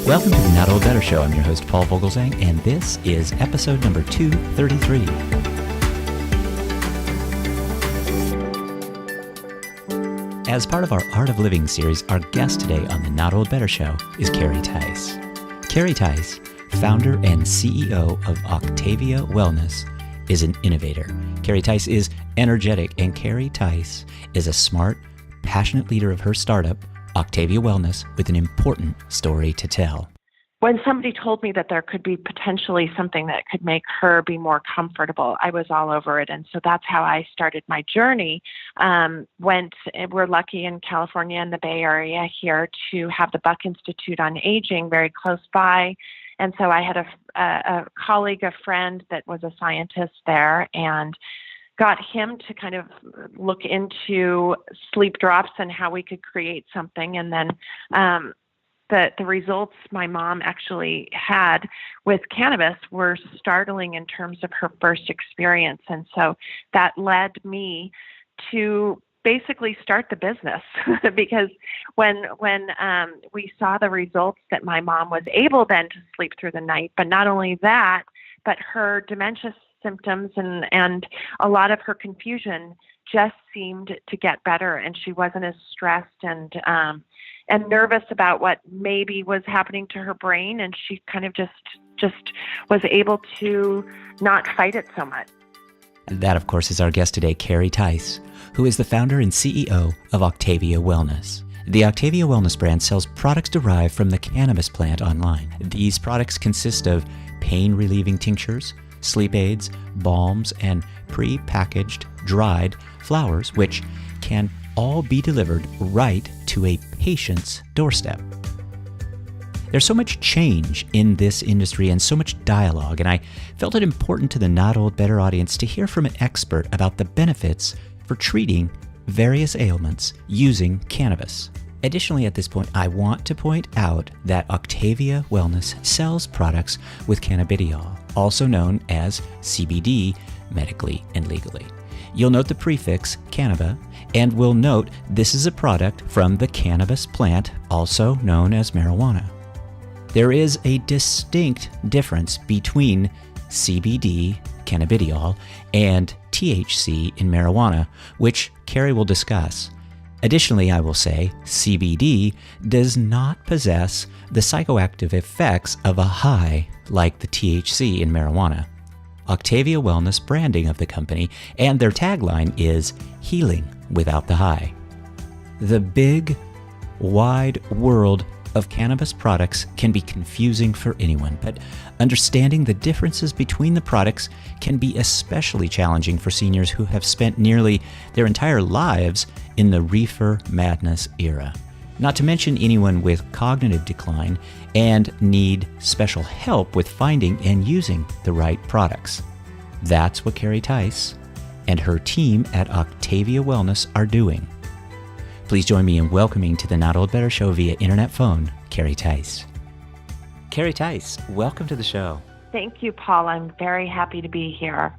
Welcome to the Not Old Better Show. I'm your host, Paul Vogelzang, and this is episode number 233. As part of our Art of Living series, our guest today on the Not Old Better Show is Carrie Tice. Carrie Tice, founder and CEO of Octavia Wellness, is an innovator. Carrie Tice is energetic, and Carrie Tice is a smart, passionate leader of her startup, Octavia Wellness, with an important story to tell. When somebody told me that there could be potentially something that could make her be more comfortable, I was all over it. And so that's how I started my journey. We're lucky in California and the Bay Area here to have the Buck Institute on Aging very close by. And so I had a colleague, a friend that was a scientist there, and got him to kind of look into sleep drops and how we could create something. And then the results my mom actually had with cannabis were startling in terms of her first experience. And so that led me to basically start the business because when we saw the results that my mom was able then to sleep through the night, but not only that, but her dementia symptoms and a lot of her confusion just seemed to get better, and she wasn't as stressed and nervous about what maybe was happening to her brain, and she kind of just was able to not fight it so much. And that, of course, is our guest today, Carrie Tice, who is the founder and CEO of Octavia Wellness. The Octavia Wellness brand sells products derived from the cannabis plant online. These products consist of pain-relieving tinctures, sleep aids, balms, and pre-packaged dried flowers, which can all be delivered right to a patient's doorstep. There's so much change in this industry and so much dialogue, and I felt it important to the Not Old Better audience to hear from an expert about the benefits for treating various ailments using cannabis. Additionally, at this point, I want to point out that Octavia Wellness sells products with cannabidiol, also known as CBD, medically and legally. You'll note the prefix cannabis, and will note this is a product from the cannabis plant, also known as marijuana. There is a distinct difference between CBD, cannabidiol, and THC in marijuana, which Carrie will discuss. Additionally, I will say CBD does not possess the psychoactive effects of a high like the THC in marijuana. Octavia Wellness branding of the company and their tagline is healing without the high. The big, wide world of cannabis products can be confusing for anyone, but understanding the differences between the products can be especially challenging for seniors who have spent nearly their entire lives in the reefer madness era. Not to mention anyone with cognitive decline and need special help with finding and using the right products. That's what Carrie Tice and her team at Octavia Wellness are doing. Please join me in welcoming to the Not Old Better Show via internet phone, Carrie Tice. Carrie Tice, welcome to the show. Thank you, Paul. I'm very happy to be here.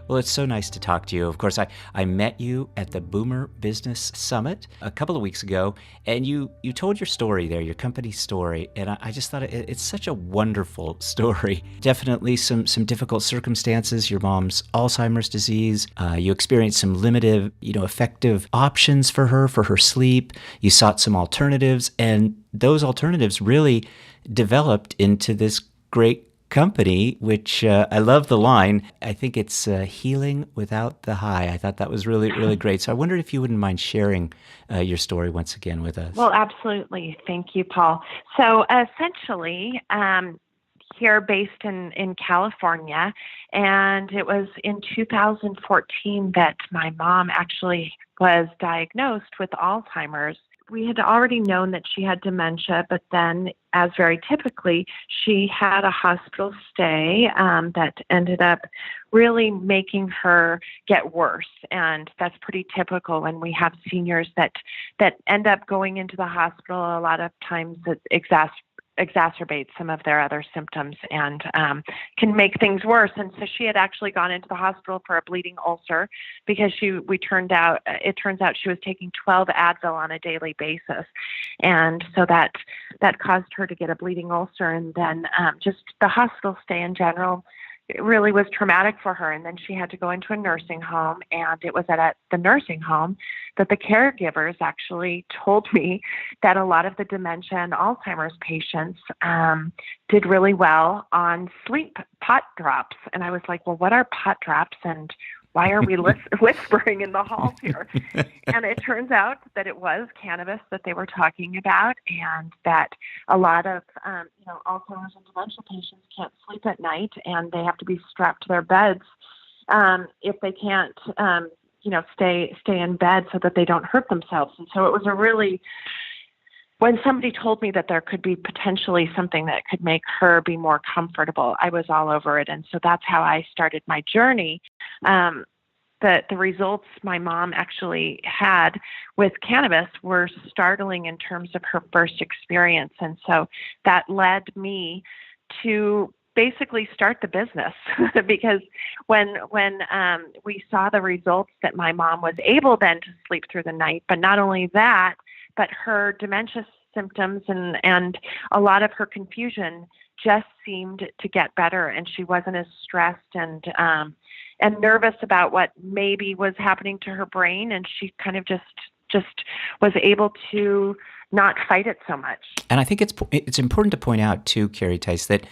Well, it's so nice to talk to you. Of course, I met you at the Boomer Business Summit a couple of weeks ago, and you told your story there, your company's story, and I just thought it's such a wonderful story. Definitely some difficult circumstances, your mom's Alzheimer's disease, you experienced some limited, effective options for her sleep, you sought some alternatives, and those alternatives really developed into this great company, which I love the line. I think it's healing without the high. I thought that was really, really great. So I wondered if you wouldn't mind sharing your story once again with us. Well, absolutely. Thank you, Paul. So essentially, here based in California, and it was in 2014 that my mom actually was diagnosed with Alzheimer's. We had already known that she had dementia, but then, as very typically, she had a hospital stay that ended up really making her get worse. And that's pretty typical when we have seniors that end up going into the hospital. A lot of times it exacerbate some of their other symptoms and can make things worse. And so she had actually gone into the hospital for a bleeding ulcer because it turns out she was taking 12 Advil on a daily basis. And so that caused her to get a bleeding ulcer. And then just the hospital stay in general, it really was traumatic for her. And then she had to go into a nursing home, and it was at the nursing home that the caregivers actually told me that a lot of the dementia and Alzheimer's patients did really well on sleep pot drops. And I was like, well, what are pot drops, and why are we whispering in the halls here? And it turns out that it was cannabis that they were talking about, and that a lot of Alzheimer's and dementia patients can't sleep at night, and they have to be strapped to their beds if they can't, stay in bed so that they don't hurt themselves. And so it was when somebody told me that there could be potentially something that could make her be more comfortable, I was all over it. And so that's how I started my journey. The results my mom actually had with cannabis were startling in terms of her first experience. And so that led me to basically start the business because when we saw the results that my mom was able then to sleep through the night, but not only that, but her dementia symptoms and a lot of her confusion just seemed to get better, and she wasn't as stressed and nervous about what maybe was happening to her brain, and she kind of just was able to not fight it so much. And I think it's important to point out too, Carrie Tice, that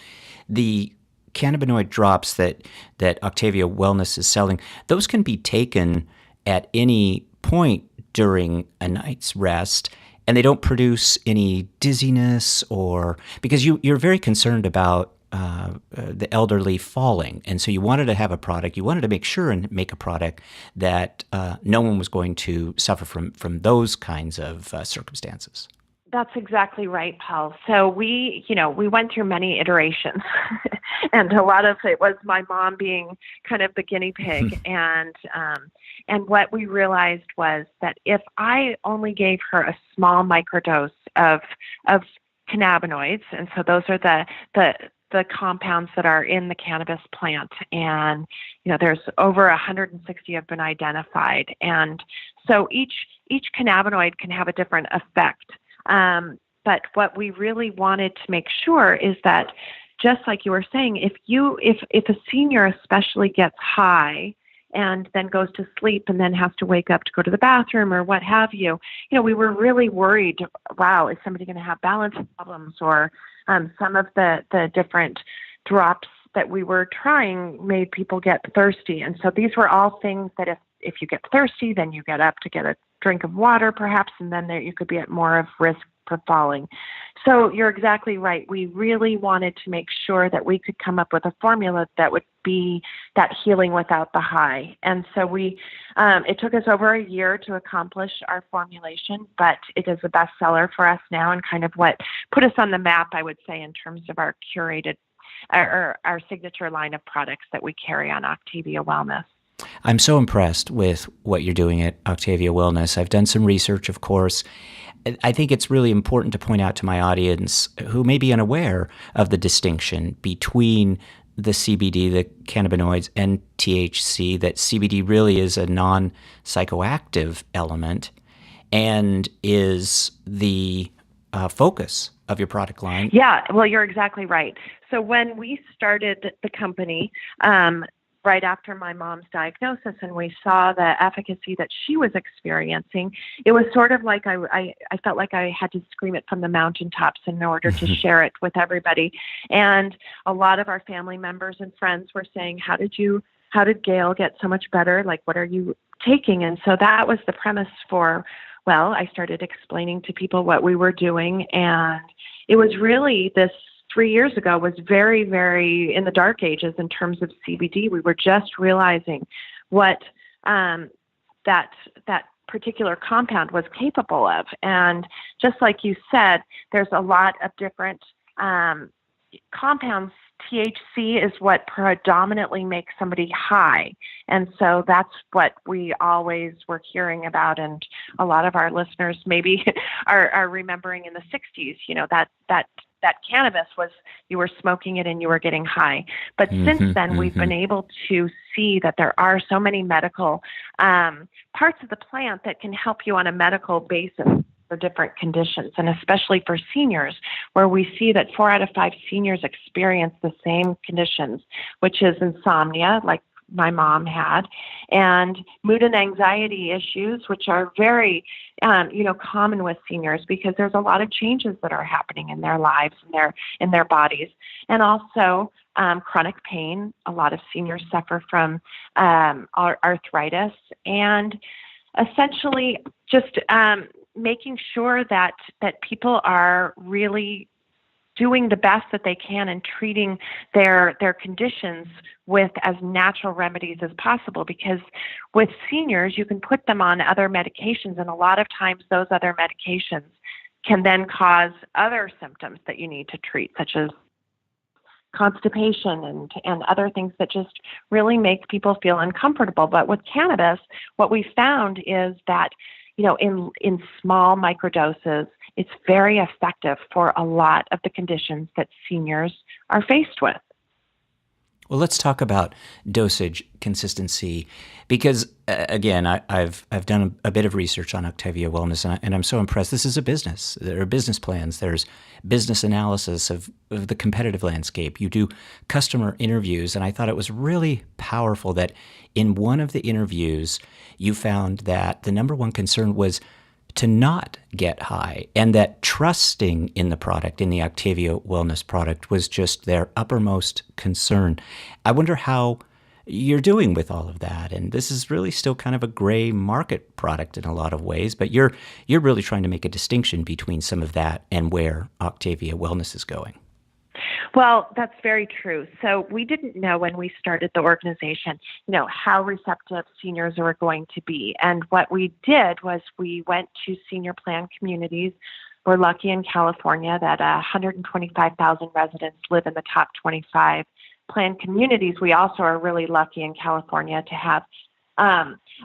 the cannabinoid drops that Octavia Wellness is selling, those can be taken at any point during a night's rest, and they don't produce any dizziness because you're very concerned about the elderly falling. And so you wanted to have a product, you wanted to make sure and make a product that no one was going to suffer from those kinds of circumstances. That's exactly right, Paul. So we went through many iterations and a lot of it was my mom being kind of the guinea pig. And what we realized was that if I only gave her a small microdose of cannabinoids, and so those are the compounds that are in the cannabis plant, and there's over 160 have been identified, and so each cannabinoid can have a different effect. But what we really wanted to make sure is that, just like you were saying, if a senior especially gets high and then goes to sleep and then has to wake up to go to the bathroom or what have you, we were really worried, wow, is somebody going to have balance problems? Or some of the different drops that we were trying made people get thirsty. And so these were all things that if you get thirsty, then you get up to get a drink of water perhaps, and then you could be at more of risk for falling. So you're exactly right. We really wanted to make sure that we could come up with a formula that would be that healing without the high. And so it took us over a year to accomplish our formulation, but it is a bestseller for us now and kind of what put us on the map, I would say, in terms of our curated, our signature line of products that we carry on Octavia Wellness. I'm so impressed with what you're doing at Octavia Wellness. I've done some research, of course. I think it's really important to point out to my audience who may be unaware of the distinction between the CBD, the cannabinoids, and THC, that CBD really is a non-psychoactive element and is the focus of your product line. Yeah, well, you're exactly right. So when we started the company, right after my mom's diagnosis, and we saw the efficacy that she was experiencing, it was sort of like I felt like I had to scream it from the mountaintops in order to share it with everybody. And a lot of our family members and friends were saying, how did Gail get so much better? Like, what are you taking? And so that was the premise I started explaining to people what we were doing. And it was really 3 years ago was very, very in the dark ages in terms of CBD. We were just realizing what that particular compound was capable of. And just like you said, there's a lot of different compounds. THC is what predominantly makes somebody high. And so that's what we always were hearing about. And a lot of our listeners maybe are remembering in the 60s, that that cannabis was you were smoking it and you were getting high. But since then, we've been able to see that there are so many medical parts of the plant that can help you on a medical basis for different conditions, and especially for seniors, where we see that 4 out of 5 seniors experience the same conditions, which is insomnia, like my mom had, and mood and anxiety issues, which are very, common with seniors because there's a lot of changes that are happening in their lives and in their bodies, and also chronic pain. A lot of seniors suffer from arthritis, and essentially just making sure that people are really doing the best that they can and treating their conditions with as natural remedies as possible. Because with seniors, you can put them on other medications, and a lot of times those other medications can then cause other symptoms that you need to treat, such as constipation and other things that just really make people feel uncomfortable. But with cannabis, what we found is that in small microdoses, it's very effective for a lot of the conditions that seniors are faced with. Well, let's talk about dosage consistency, because again, I've done a bit of research on Octavia Wellness, and I'm so impressed. This is a business. There are business plans. There's business analysis of the competitive landscape. You do customer interviews, and I thought it was really powerful that in one of the interviews, you found that the number one concern was to not get high, and that trusting in the product, in the Octavia Wellness product, was just their uppermost concern. I wonder how you're doing with all of that. And this is really still kind of a gray market product in a lot of ways, but you're really trying to make a distinction between some of that and where Octavia Wellness is going. Well, that's very true. So we didn't know when we started the organization, how receptive seniors were going to be. And what we did was we went to senior plan communities. We're lucky in California that 125,000 residents live in the top 25 plan communities. We also are really lucky in California to have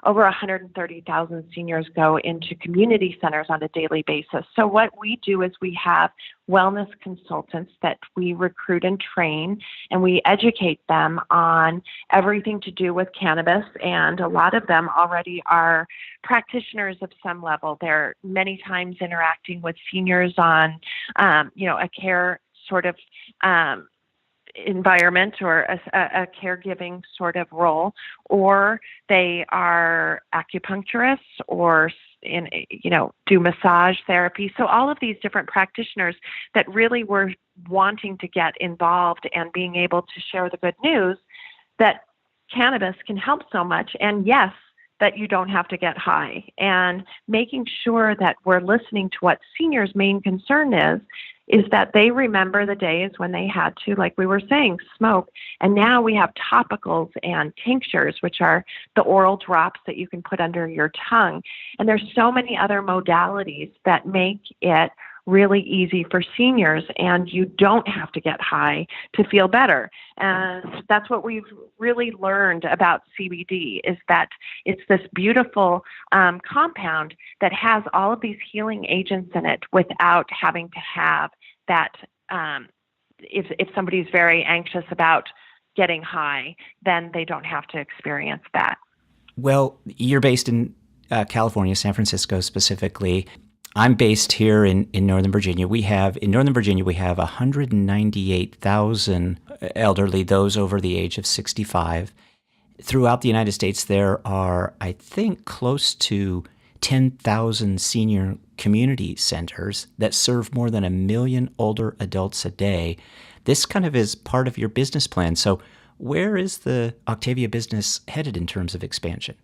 over 130,000 seniors go into community centers on a daily basis. So what we do is we have wellness consultants that we recruit and train, and we educate them on everything to do with cannabis. And a lot of them already are practitioners of some level. They're many times interacting with seniors on, a care sort of environment or a caregiving sort of role, or they are acupuncturists or do massage therapy. So all of these different practitioners that really were wanting to get involved and being able to share the good news that cannabis can help so much, and yes, that you don't have to get high, and making sure that we're listening to what seniors' main concern is that they remember the days when they had to, like we were saying, smoke. And now we have topicals and tinctures, which are the oral drops that you can put under your tongue. And there's so many other modalities that make it really easy for seniors, and you don't have to get high to feel better. And that's what we've really learned about CBD, is that it's this beautiful compound that has all of these healing agents in it without having to have that. If somebody's very anxious about getting high, then they don't have to experience that. Well, you're based in California, San Francisco specifically. I'm based here in Northern Virginia. In Northern Virginia, we have 198,000 elderly, those over the age of 65. Throughout the United States, there are, I think, close to 10,000 senior community centers that serve more than 1 million older adults a day. This kind of is part of your business plan. So where is the Octavia business headed in terms of expansion?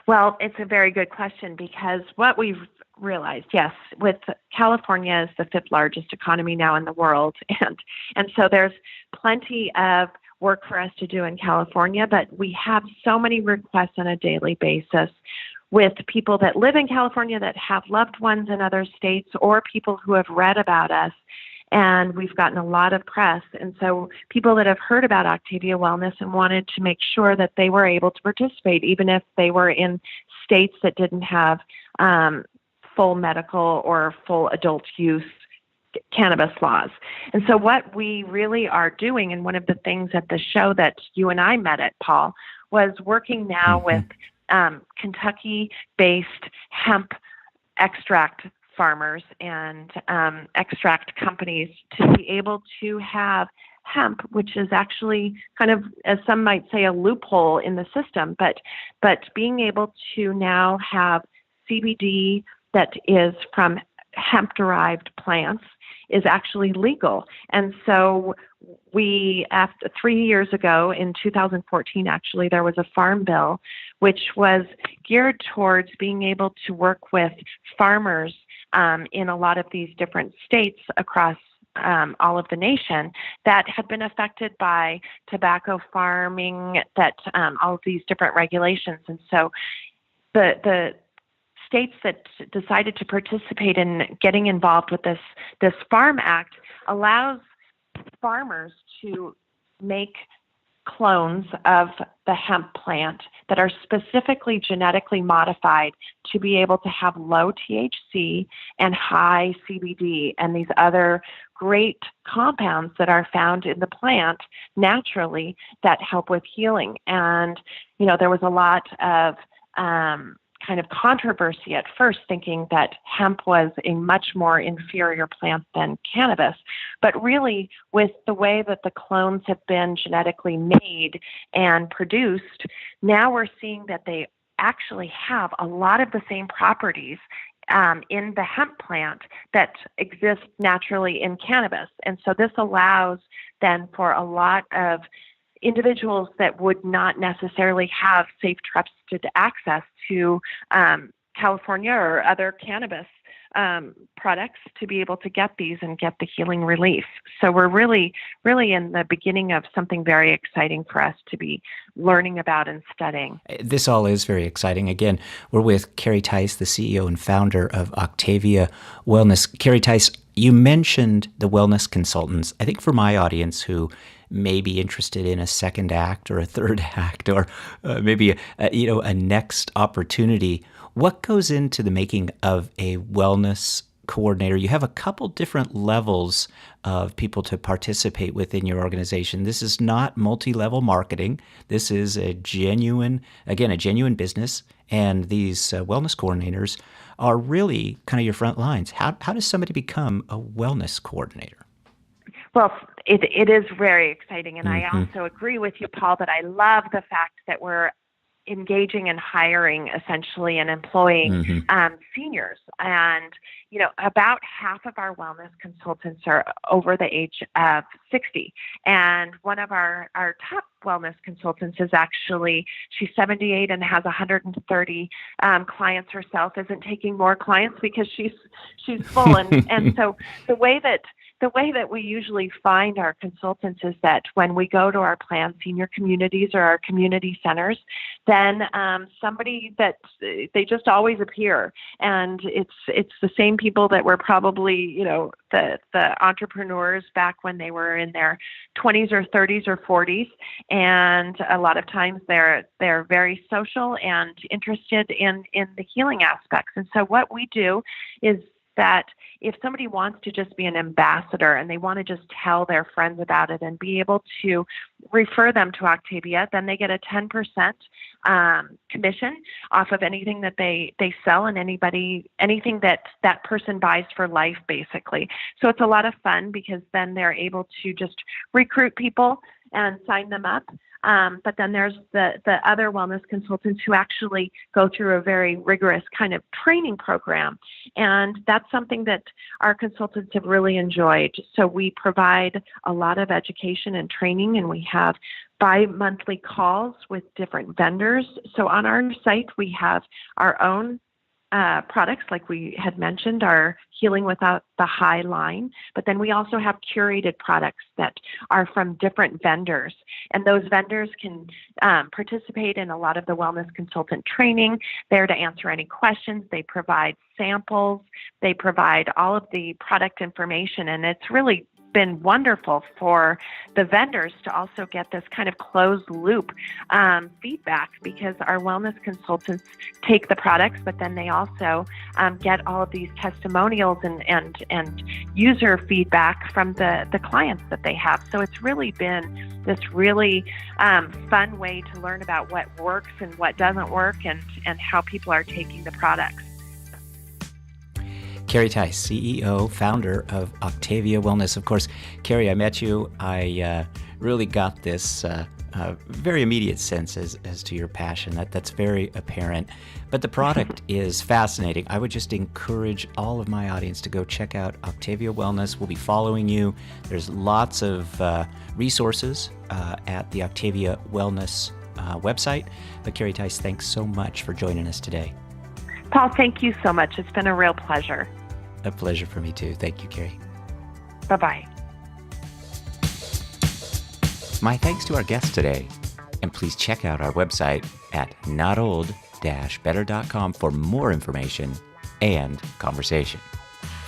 Well, it's a very good question, because what we've realized, yes, with California is the 5th largest economy now in the world. And so there's plenty of work for us to do in California, but we have so many requests on a daily basis with people that live in California that have loved ones in other states, or people who have read about us. And we've gotten a lot of press. And so people that have heard about Octavia Wellness and wanted to make sure that they were able to participate, even if they were in states that didn't have full medical or full adult use cannabis laws. And so what we really are doing, and one of the things at the show that you and I met at, Paul, was working now with Kentucky-based hemp extract farmers and extract companies to be able to have hemp, which is actually kind of, as some might say, a loophole in the system, but being able to now have CBD that is from hemp-derived plants is actually legal. And so we, after 3 years ago, in 2014, actually, there was a farm bill which was geared towards being able to work with farmers in a lot of these different states across all of the nation that had been affected by tobacco farming, that all of these different regulations. And so the states that decided to participate in getting involved with this Farm Act allows farmers to make clones of the hemp plant that are specifically genetically modified to be able to have low THC and high CBD and these other great compounds that are found in the plant naturally that help with healing. And, there was a lot of kind of controversy at first, thinking that hemp was a much more inferior plant than cannabis. But really, with the way that the clones have been genetically made and produced, now we're seeing that they actually have a lot of the same properties in the hemp plant that exist naturally in cannabis. And so this allows then for a lot of individuals that would not necessarily have safe, trusted access to California or other cannabis products to be able to get these and get the healing relief. So we're really, really in the beginning of something very exciting for us to be learning about and studying. This all is very exciting. Again, we're with Carrie Tice, the CEO and founder of Octavia Wellness. Carrie Tice, you mentioned the wellness consultants. I think for my audience who may be interested in a second act or a third act or maybe a next opportunity, what goes into the making of a wellness coordinator? You have a couple different levels of people to participate within your organization. This is not multi-level marketing. This is a genuine business. And these wellness coordinators are really kind of your front lines. How does somebody become a wellness coordinator? Well, it is very exciting. And I also agree with you, Paul, that I love the fact that we're engaging and hiring essentially and employing seniors. And, about half of our wellness consultants are over the age of 60. And one of our top wellness consultants is actually, she's 78 and has 130 clients herself, isn't taking more clients because she's full. And so the way that we usually find our consultants is that when we go to our planned senior communities or our community centers, then somebody that they just always appear, and it's the same people that were probably the entrepreneurs back when they were in their 20s or 30s or 40s, and a lot of times they're very social and interested in the healing aspects. And so what we do is that if somebody wants to just be an ambassador and they want to just tell their friends about it and be able to refer them to Octavia, then they get a 10% commission off of anything that they sell and anything that person buys for life, basically. So it's a lot of fun because then they're able to just recruit people and sign them up. But then there's the other wellness consultants who actually go through a very rigorous kind of training program. And that's something that our consultants have really enjoyed. So we provide a lot of education and training, and we have bi-monthly calls with different vendors. So on our site, we have our own products, like we had mentioned, our Healing Without the High line, but then we also have curated products that are from different vendors, and those vendors can participate in a lot of the wellness consultant training. They're to answer any questions. They provide samples. They provide all of the product information, and it's really been wonderful for the vendors to also get this kind of closed loop feedback, because our wellness consultants take the products, but then they also get all of these testimonials and user feedback from the clients that they have. So it's really been this really fun way to learn about what works and what doesn't work, and how people are taking the products. Carrie Tice, CEO, founder of Octavia Wellness. Of course, Carrie, I met you. I really got this very immediate sense as to your passion. That's very apparent. But the product is fascinating. I would just encourage all of my audience to go check out Octavia Wellness. We'll be following you. There's lots of resources at the Octavia Wellness website. But Carrie Tice, thanks so much for joining us today. Paul, thank you so much. It's been a real pleasure. A pleasure for me too. Thank you, Carrie. Bye-bye. My thanks to our guest today. And please check out our website at notold-better.com for more information and conversation.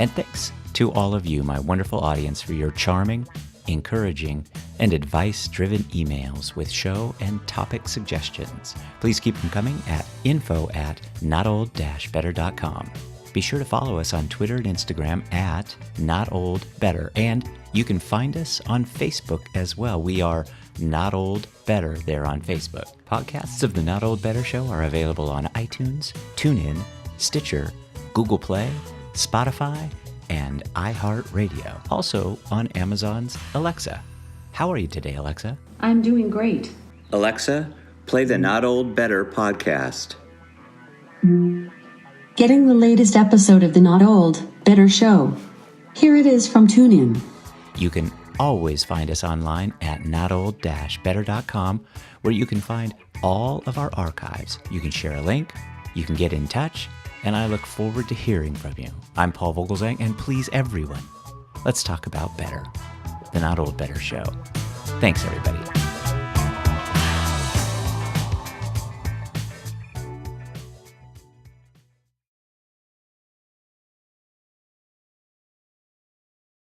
And thanks to all of you, my wonderful audience, for your charming, encouraging, and advice-driven emails with show and topic suggestions. Please keep them coming at info@notold-better.com. Be sure to follow us on Twitter and Instagram at notoldbetter. And you can find us on Facebook as well. We are Not Old Better there on Facebook. Podcasts of the Not Old Better Show are available on iTunes, TuneIn, Stitcher, Google Play, Spotify, and iHeartRadio. Also on Amazon's Alexa. How are you today, Alexa? I'm doing great. Alexa, play the Not Old Better podcast. Getting the latest episode of the Not Old Better Show. Here it is from TuneIn. You can always find us online at notold-better.com, where you can find all of our archives. You can share a link, you can get in touch, and I look forward to hearing from you. I'm Paul Vogelzang, and please, everyone, let's talk about better. The Not Old Better Show. Thanks, everybody.